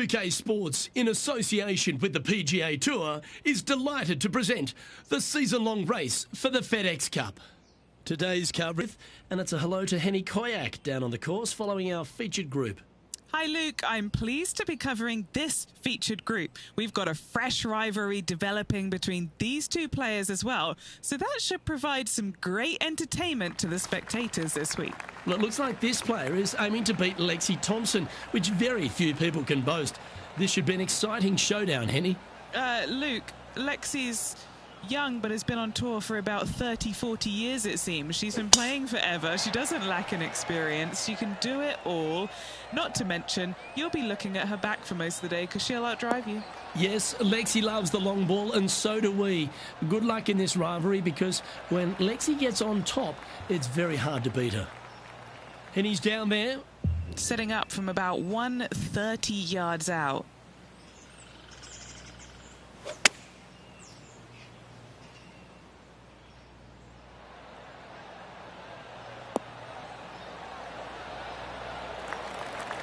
UK Sports, in association with the PGA Tour, is delighted to present the season-long race for the FedEx Cup. Today's coverage, and it's a hello to Henny Koyak down on the course following our featured group. Hi Luke, I'm pleased to be covering this featured group. We've got a fresh rivalry developing between these two players as well, so that should provide some great entertainment to the spectators this week. Well, it looks like this player is aiming to beat Lexi Thompson, which very few people can boast. This should be an exciting showdown, Henny. Luke, Lexi's young but has been on tour for about 30-40 years, it seems. She's been playing forever. She doesn't lack in experience. She can do it all. Not to mention, you'll be looking at her back for most of the day because she'll outdrive you. Yes, Lexi loves the long ball, and so do we. Good luck in this rivalry, because when Lexi gets on top, it's very hard to beat her. And he's down there. Setting up from about 130 yards out.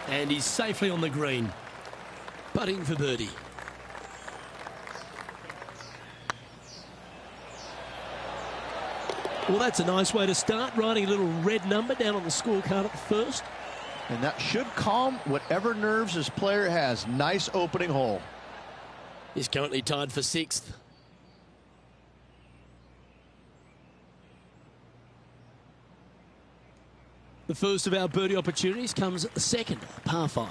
And he's safely on the green. Putting for birdie. Well, that's a nice way to start, writing a little red number down on the scorecard at the first. And that should calm whatever nerves this player has. Nice opening hole. He's currently tied for sixth. The first of our birdie opportunities comes second, par 5.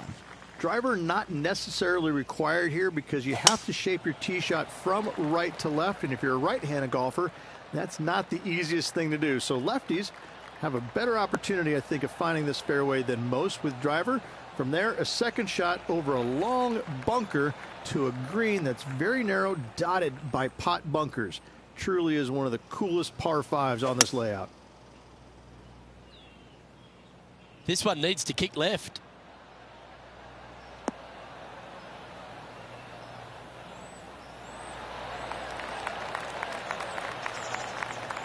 Driver not necessarily required here, because you have to shape your tee shot from right to left. And if you're a right-handed golfer, that's not the easiest thing to do. So lefties have a better opportunity, I think, of finding this fairway than most with driver. From there, a second shot over a long bunker to a green that's very narrow, dotted by pot bunkers. Truly is one of the coolest par 5s on this layout. This one needs to kick left.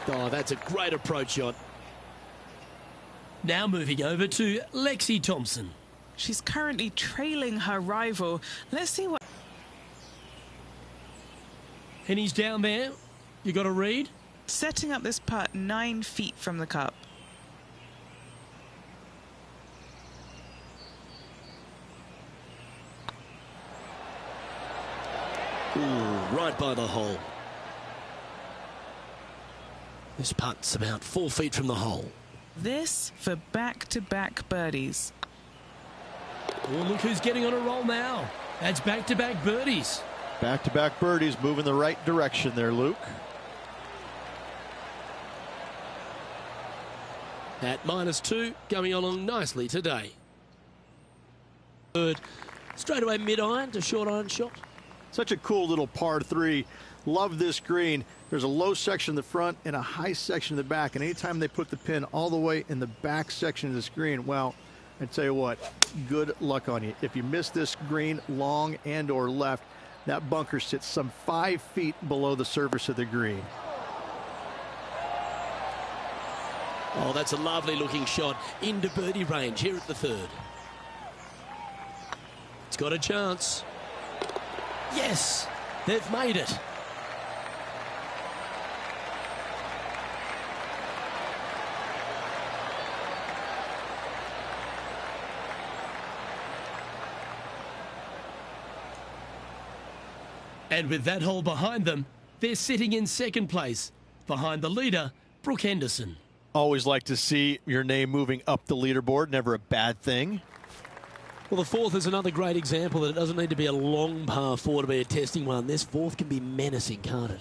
Oh, that's a great approach shot. Now moving over to Lexi Thompson. She's currently trailing her rival. Let's see what... And he's down there. You got a read? Setting up this putt 9 feet from the cup. Ooh, right by the hole. This putt's about 4 feet from the hole. This for back-to-back birdies. Oh, look who's getting on a roll now. That's back-to-back birdies. Back-to-back birdies, moving the right direction there, Luke. At -2, going along nicely today. Third, straight away mid-iron to short iron shot. Such a cool little par 3. Love this green. There's a low section in the front and a high section in the back. And anytime they put the pin all the way in the back section of this green, well, I tell you what, good luck on you. If you miss this green long and or left, that bunker sits some 5 feet below the surface of the green. Oh, that's a lovely looking shot into birdie range here at the third. It's got a chance. Yes, they've made it. And with that hole behind them, they're sitting in second place, behind the leader, Brooke Henderson. Always like to see your name moving up the leaderboard. Never a bad thing. Well, the fourth is another great example that it doesn't need to be a long par 4 to be a testing one. This fourth can be menacing, can't it?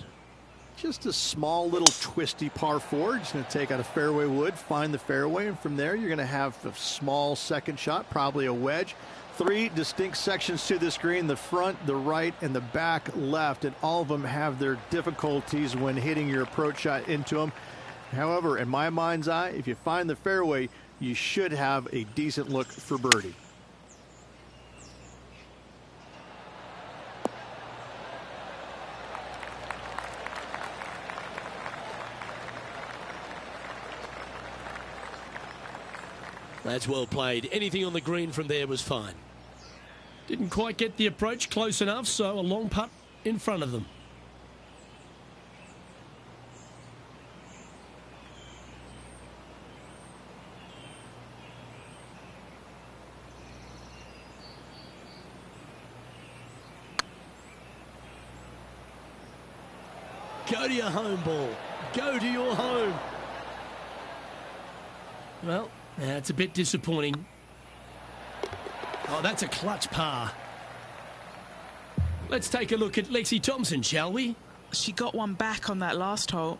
Just a small little twisty par 4. Just going to take out a fairway wood, find the fairway, and from there you're going to have a small second shot, probably a wedge. 3 distinct sections to this green: the front, the right, and the back left, and all of them have their difficulties when hitting your approach shot into them. However, in my mind's eye, if you find the fairway, you should have a decent look for birdie. That's well played. Anything on the green from there was fine. Didn't quite get the approach close enough, so a long putt in front of them. Go to your home ball. Go to your home. Well, that's a bit disappointing. Oh, that's a clutch par. Let's take a look at Lexi Thompson, shall we? She got one back on that last hole.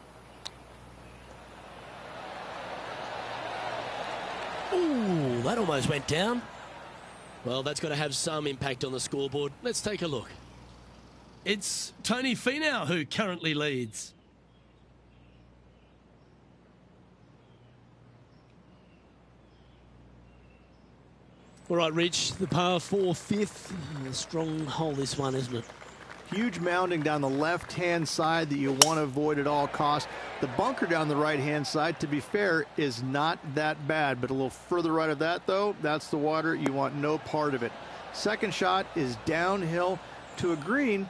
Ooh, that almost went down. Well, that's got to have some impact on the scoreboard. Let's take a look. It's Tony Finau who currently leads. All right, Rich, the par 4 fifth. A strong hole, this one, isn't it? Huge mounding down the left-hand side that you want to avoid at all costs. The bunker down the right-hand side, to be fair, is not that bad. But a little further right of that, though, that's the water. You want no part of it. Second shot is downhill to a green.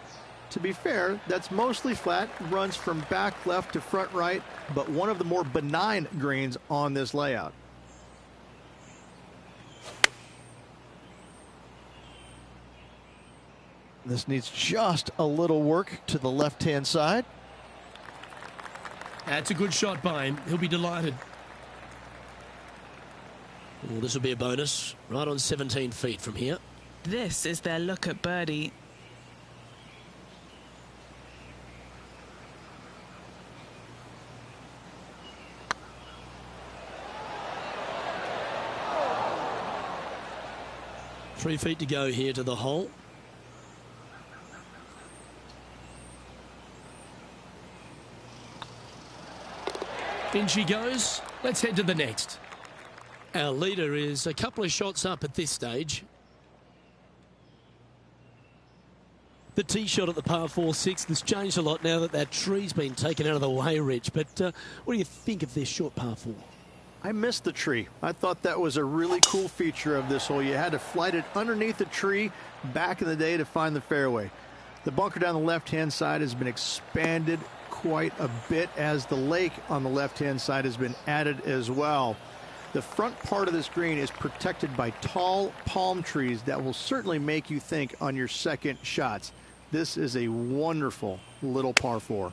To be fair, that's mostly flat, runs from back left to front right, but one of the more benign greens on this layout. This needs just a little work to the left-hand side. That's a good shot by him. He'll be delighted. Oh, this will be a bonus. Right on 17 feet from here. This is their look at birdie. Three feet to go here to the hole. In she goes. Let's head to the next. Our leader is a couple of shots up at this stage. The tee shot at the par 4 6 has changed a lot now that that tree's been taken out of the way, Rich. But what do you think of this short par 4? I missed the tree. I thought that was a really cool feature of this hole. You had to flight it underneath the tree back in the day to find the fairway. The bunker down the left-hand side has been expanded quite a bit as the lake on the left-hand side has been added as well. The front part of this green is protected by tall palm trees that will certainly make you think on your second shots. This is a wonderful little par 4.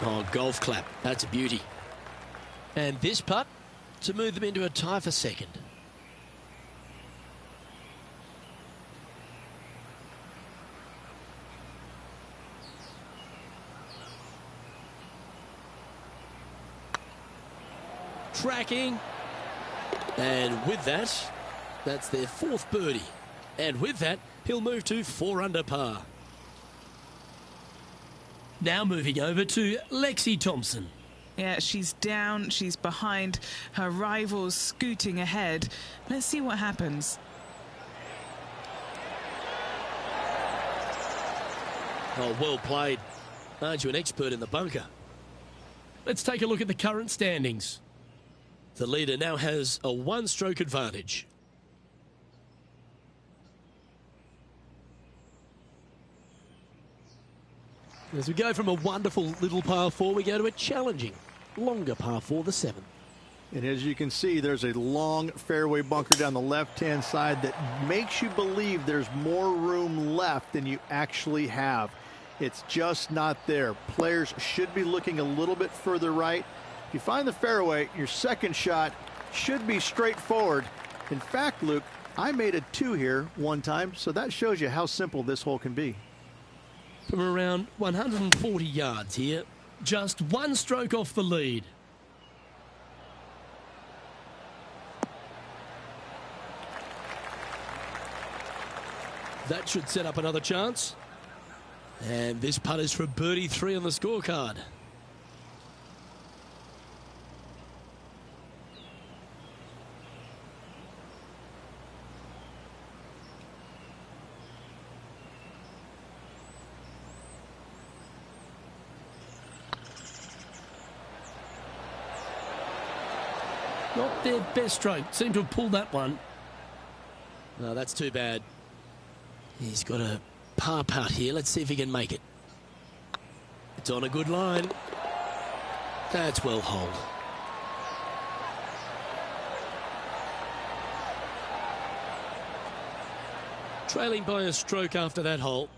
Oh, golf clap. That's a beauty. And this putt to move them into a tie for second. Tracking. And with that, that's their 4th birdie. And with that, he'll move to 4 under par. Now moving over to Lexi Thompson. Yeah, she's down, she's behind, her rivals scooting ahead. Let's see what happens. Oh, well played. Aren't you an expert in the bunker? Let's take a look at the current standings. The leader now has a 1-stroke advantage. As we go from a wonderful little par 4, we go to a challenging, longer par 4, the 7th. And as you can see, there's a long fairway bunker down the left-hand side that makes you believe there's more room left than you actually have. It's just not there. Players should be looking a little bit further right. If you find the fairway, your second shot should be straightforward. In fact, Luke, I made a 2 here one time, so that shows you how simple this hole can be. From around 140 yards here, just 1 stroke off the lead. That should set up another chance. And this putt is for birdie 3 on the scorecard. Not their best stroke. Seem to have pulled that one. No, that's too bad. He's got a par putt here. Let's see if he can make it. It's on a good line. That's well holed. Trailing by a stroke after that hole.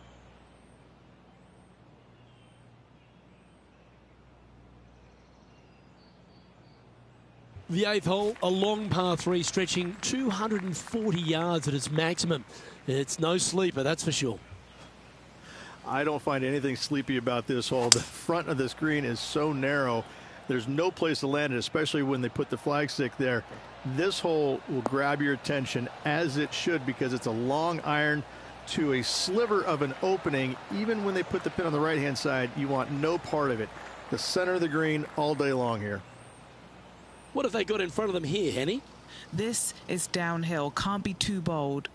The 8th hole, a long par 3 stretching 240 yards at its maximum. It's no sleeper, that's for sure. I don't find anything sleepy about this hole. The front of this green is so narrow. There's no place to land it, especially when they put the flagstick there. This hole will grab your attention, as it should, because it's a long iron to a sliver of an opening. Even when they put the pin on the right-hand side, you want no part of it. The center of the green all day long here. What have they got in front of them here, Henny? This is downhill. Can't be too bold.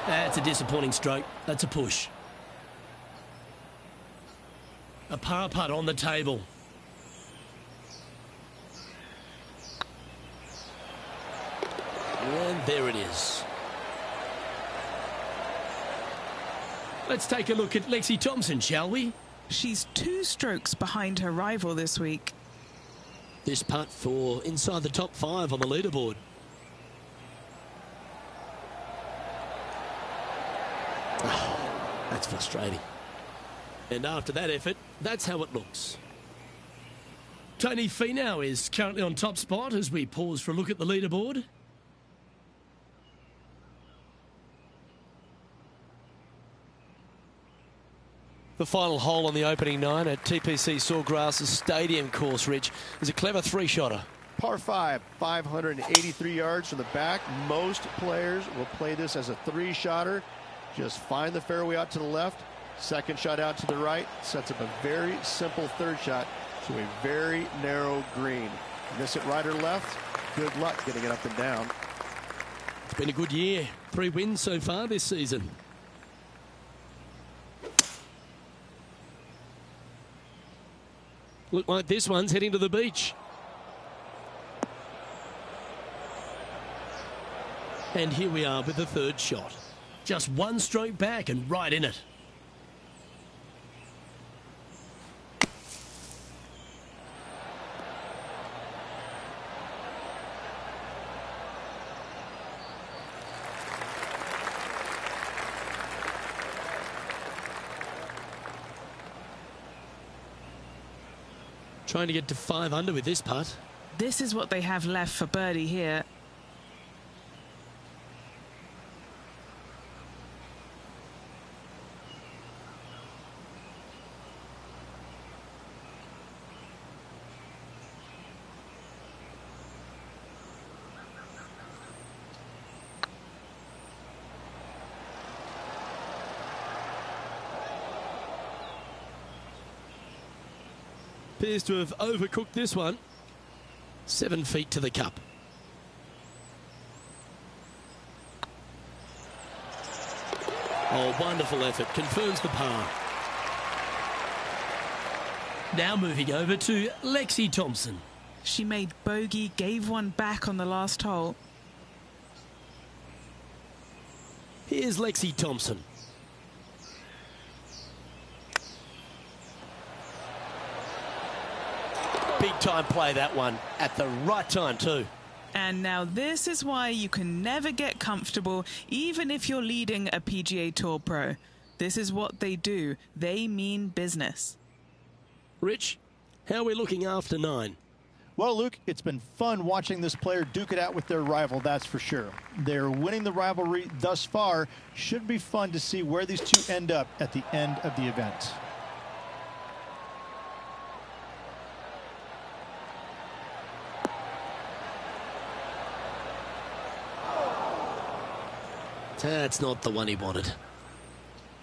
That's a disappointing stroke. That's a push. A par putt on the table. And there it is. Let's take a look at Lexi Thompson, shall we? She's 2 strokes behind her rival this week. This putt for inside the top 5 on the leaderboard. Oh, that's frustrating. And after that effort, that's how it looks. Tony Finau is currently on top spot as we pause for a look at the leaderboard. The final hole on the opening 9 at TPC Sawgrass Stadium course, Rich, is a clever 3-shotter. Par 5, 583 yards from the back. Most players will play this as a 3-shotter. Just find the fairway out to the left, second shot out to the right, sets up a very simple 3rd shot to a very narrow green. Miss it right or left, good luck getting it up and down. It's been a good year. 3 wins so far this season. Look like this one's heading to the beach. And here we are with the 3rd shot. Just 1 stroke back and right in it. Trying to get to 5 under with this putt. This is what they have left for birdie here. Appears to have overcooked this one. 7 feet to the cup. Oh, wonderful effort. Confirms the par. Now moving over to Lexi Thompson. She made bogey, gave one back on the last hole. Here's Lexi Thompson. Big time play, that one, at the right time too. And now this is why you can never get comfortable, even if you're leading a PGA Tour pro. This is what they do. They mean business. Rich, how are we looking after 9? Well, Luke, it's been fun watching this player duke it out with their rival, that's for sure. They're winning the rivalry thus far. Should be fun to see where these two end up at the end of the event. That's not the one he wanted.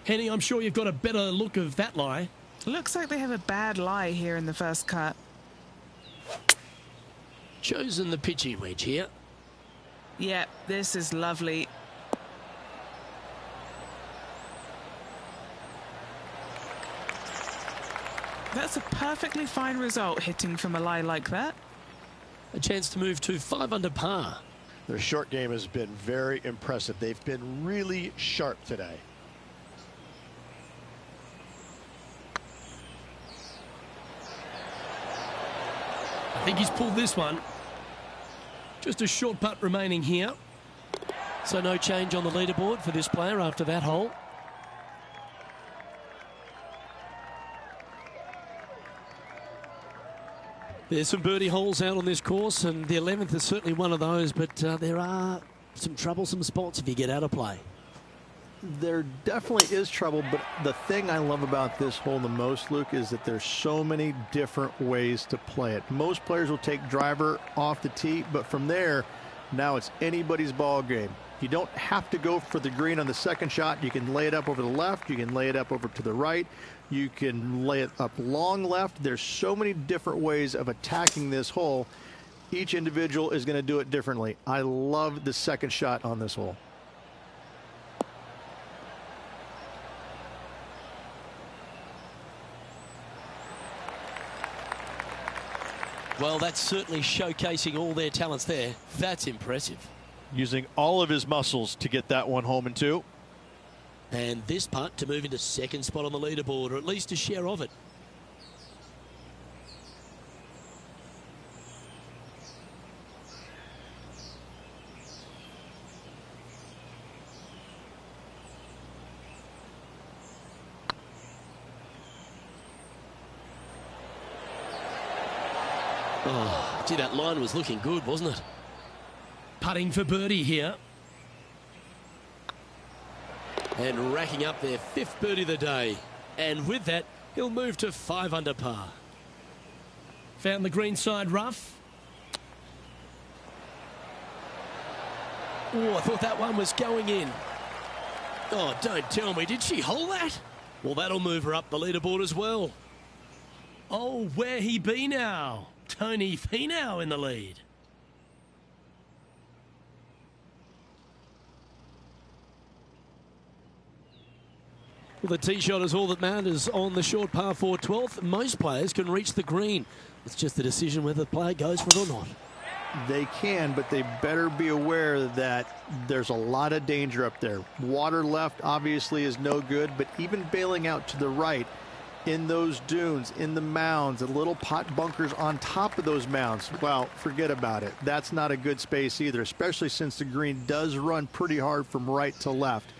Henny, I'm sure you've got a better look of that lie. Looks like they have a bad lie here in the first cut. Chosen the pitching wedge here. Yeah, this is lovely. That's a perfectly fine result, hitting from a lie like that. A chance to move to 5 under par. Their short game has been very impressive. They've been really sharp today. I think he's pulled this one. Just a short putt remaining here. So no change on the leaderboard for this player after that hole. There's some birdie holes out on this course, and the 11th is certainly one of those, but there are some troublesome spots if you get out of play. There definitely is trouble, but the thing I love about this hole the most, Luke, is that there's so many different ways to play it. Most players will take driver off the tee, but from there, now it's anybody's ball game. You don't have to go for the green on the second shot. You can lay it up over the left. You can lay it up over to the right. You can lay it up long left. There's so many different ways of attacking this hole. Each individual is going to do it differently. I love the second shot on this hole. Well, that's certainly showcasing all their talents there. That's impressive. Using all of his muscles to get that one home in two. And this putt to move into second spot on the leaderboard, or at least a share of it. Oh, gee, that line was looking good, wasn't it? Putting for birdie here. And racking up their 5th birdie of the day. And with that, he'll move to 5 under par. Found the green side rough. Oh, I thought that one was going in. Oh, don't tell me. Did she hold that? Well, that'll move her up the leaderboard as well. Oh, where he be now? Tony Finau in the lead. Well, the tee shot is all that matters on the short par 4 12th. Most players can reach the green. It's just a decision whether the player goes for it or not. They can, but they better be aware that there's a lot of danger up there. Water left obviously is no good, but even bailing out to the right in those dunes, in the mounds, and little pot bunkers on top of those mounds, well, forget about it. That's not a good space either, especially since the green does run pretty hard from right to left.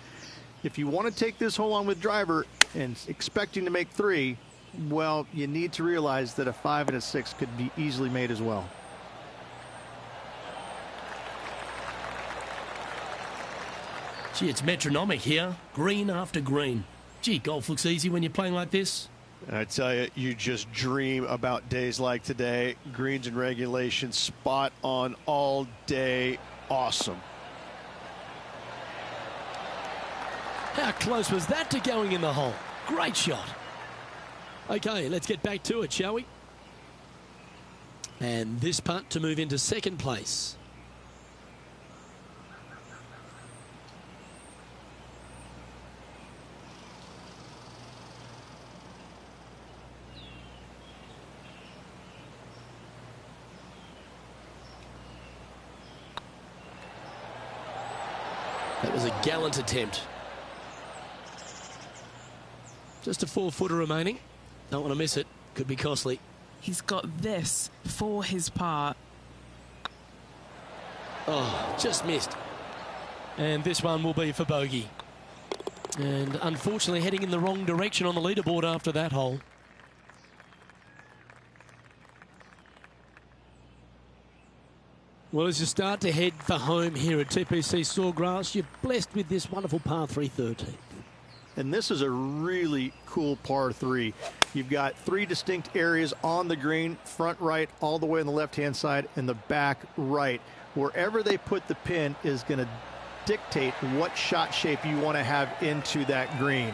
If you want to take this hole on with driver and expecting to make 3, well, you need to realize that a 5 and a 6 could be easily made as well. Gee, it's metronomic here. Green after green. Gee, golf looks easy when you're playing like this. And I tell you, you just dream about days like today. Greens and regulation, spot on all day. Awesome. How close was that to going in the hole? Great shot. Okay, let's get back to it, shall we? And this putt to move into second place. That was a gallant attempt. Just a 4-footer remaining. Don't want to miss it. Could be costly. He's got this for his par. Oh, just missed. And this one will be for bogey. And unfortunately heading in the wrong direction on the leaderboard after that hole. Well, as you start to head for home here at TPC Sawgrass, you're blessed with this wonderful par 3 13th. And this is a really cool par 3. You've got 3 distinct areas on the green, front right, all the way on the left-hand side, and the back right. Wherever they put the pin is going to dictate what shot shape you want to have into that green.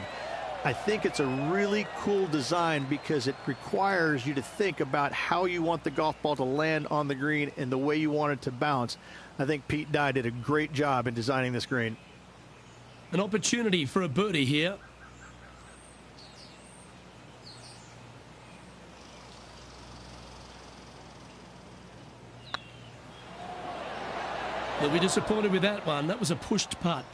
I think it's a really cool design because it requires you to think about how you want the golf ball to land on the green and the way you want it to bounce. I think Pete Dye did a great job in designing this green. An opportunity for a birdie here. They'll be disappointed with that one. That was a pushed putt.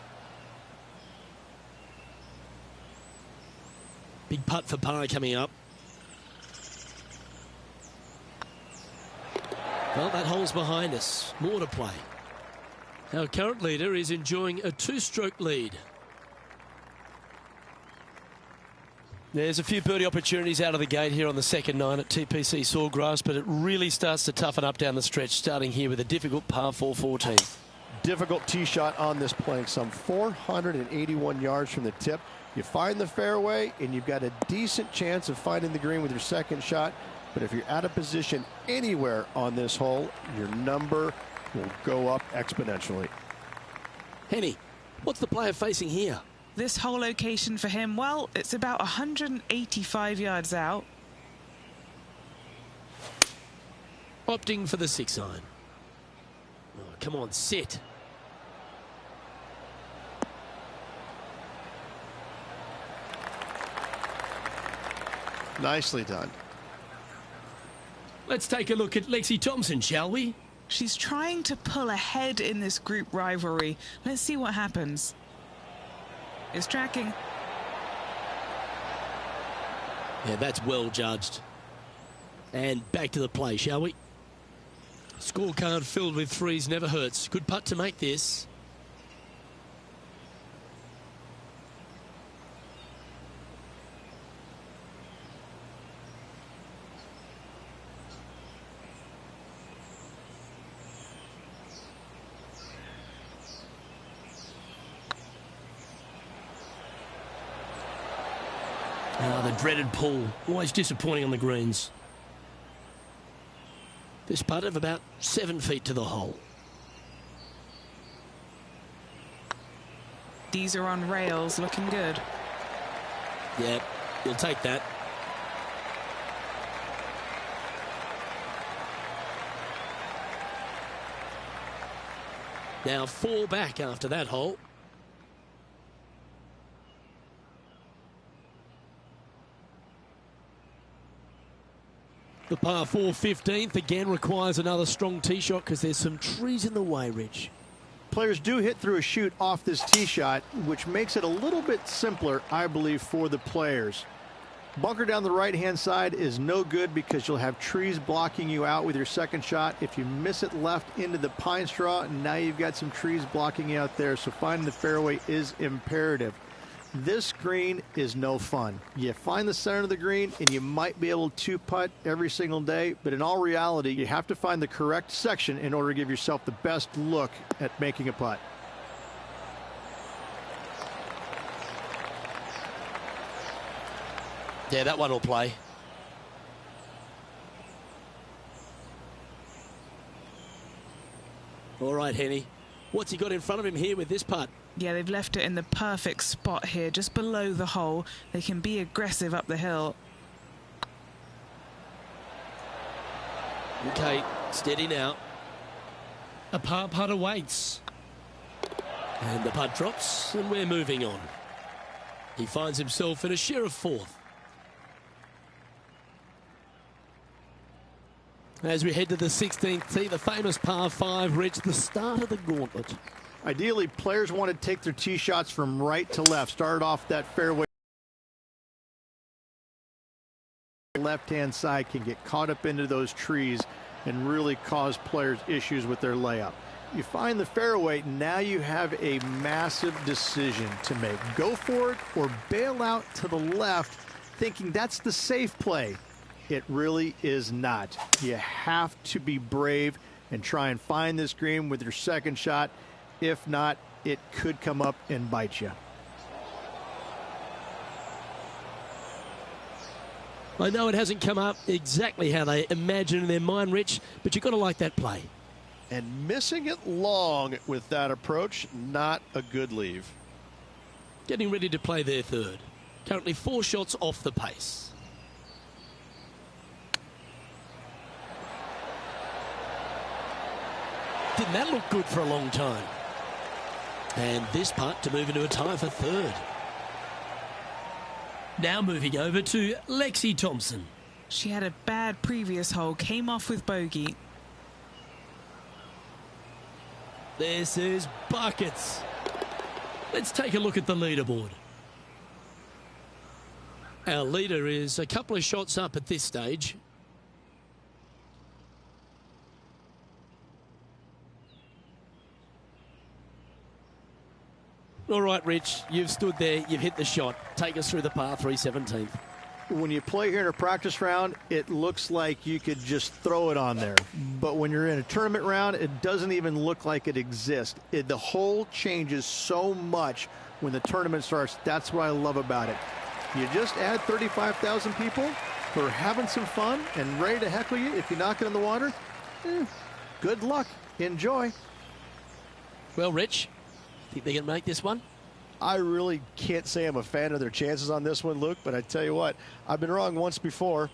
Big putt for par coming up. Well, that hole's behind us. More to play. Our current leader is enjoying a two-stroke lead. There's a few birdie opportunities out of the gate here on the second nine at TPC Sawgrass, but it really starts to toughen up down the stretch, starting here with a difficult par 4-14. Difficult tee shot on this plank, some 481 yards from the tip. You find the fairway, and you've got a decent chance of finding the green with your second shot. But if you're out of position anywhere on this hole, your number will go up exponentially. Henny, what's the player facing here? This hole location for him, well, it's about 185 yards out. Opting for the 6-iron. Oh, come on, sit. Nicely done. Let's take a look at Lexi Thompson, shall we? She's trying to pull ahead in this group rivalry. Let's see what happens. It's tracking. Yeah, that's well judged. And back to the play, shall we? Scorecard filled with threes never hurts. Good putt to make this. Ah, the dreaded pull. Always disappointing on the greens. This putt of about 7 feet to the hole. These are on rails, looking good. Yeah, you'll take that. Now 4 back after that hole. The par 4 15th again requires another strong tee shot because there's some trees in the way, Rich. Players do hit through a chute off this tee shot, which makes it a little bit simpler, I believe, for the players. Bunker down the right-hand side is no good because you'll have trees blocking you out with your second shot. If you miss it left into the pine straw, now you've got some trees blocking you out there, so finding the fairway is imperative. This green is no fun. You find the center of the green and you might be able to putt every single day, but in all reality, you have to find the correct section in order to give yourself the best look at making a putt. Yeah, that one will play. All right, Henny. What's he got in front of him here with this putt? Yeah, they've left it in the perfect spot here, just below the hole. They can be aggressive up the hill. Okay, steady now. A par putt awaits. And the putt drops, and we're moving on. He finds himself in a share of 4th. As we head to the 16th tee, the famous par 5 reached the start of the gauntlet. Ideally, players want to take their tee shots from right to left. Start off that fairway. Left-hand side can get caught up into those trees and really cause players issues with their layup. You find the fairway, now you have a massive decision to make. Go for it or bail out to the left, thinking that's the safe play. It really is not. You have to be brave and try and find this green with your second shot. If not, it could come up and bite you. I know it hasn't come up exactly how they imagine in their mind, Rich, but you've got to like that play. And missing it long with that approach, not a good leave. Getting ready to play their third. Currently 4 shots off the pace. Didn't that look good for a long time? And this putt to move into a tie for third. Now moving over to Lexi Thompson. She had a bad previous hole, came off with bogey. This is buckets. Let's take a look at the leaderboard. Our leader is a couple of shots up at this stage. All right, Rich, you've stood there, you've hit the shot. Take us through the par 3 17th. When you play here in a practice round, it looks like you could just throw it on there. But when you're in a tournament round, it doesn't even look like it exists. The hole changes so much when the tournament starts. That's what I love about it. You just add 35,000 people who are having some fun and ready to heckle you if you knock it in the water. Good luck. Enjoy. Well, Rich, think they can make this one? I really can't say I'm a fan of their chances on this one, Luke, but I tell you what, I've been wrong once before.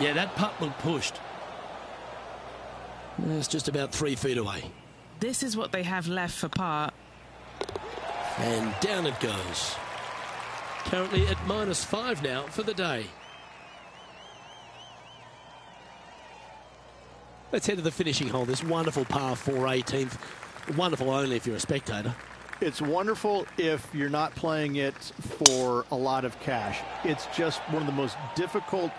Yeah, that putt looked pushed. It's just about 3 feet away. This is what they have left for par. And down it goes. Currently at -5 now for the day. Let's head to the finishing hole. This wonderful par 4 18th. Wonderful only if you're a spectator. It's wonderful if you're not playing it for a lot of cash. It's just one of the most difficult,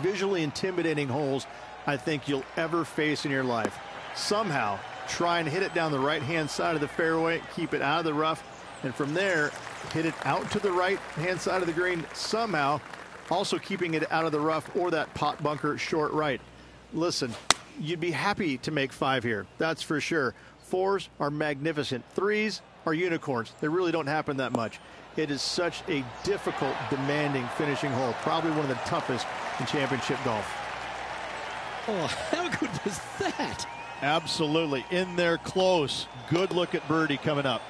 visually intimidating holes I think you'll ever face in your life. Somehow, try and hit it down the right-hand side of the fairway, keep it out of the rough, and from there, hit it out to the right-hand side of the green somehow, also keeping it out of the rough or that pot bunker short right. Listen, you'd be happy to make 5 here, that's for sure. 4s are magnificent. 3s are unicorns. They really don't happen that much. It is such a difficult, demanding finishing hole, probably one of the toughest in championship golf. Oh, how good was that? Absolutely. In there close. Good look at birdie coming up.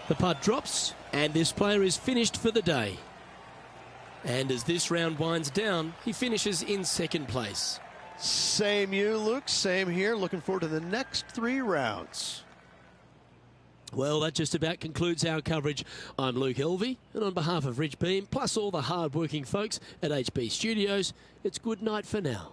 The putt drops, and this player is finished for the day. And as this round winds down, he finishes in second place. Same you, Luke. Same here. Looking forward to the next 3 rounds. Well, that just about concludes our coverage. I'm Luke Elvey, and on behalf of Rich Beam, plus all the hard-working folks at HB Studios, it's good night for now.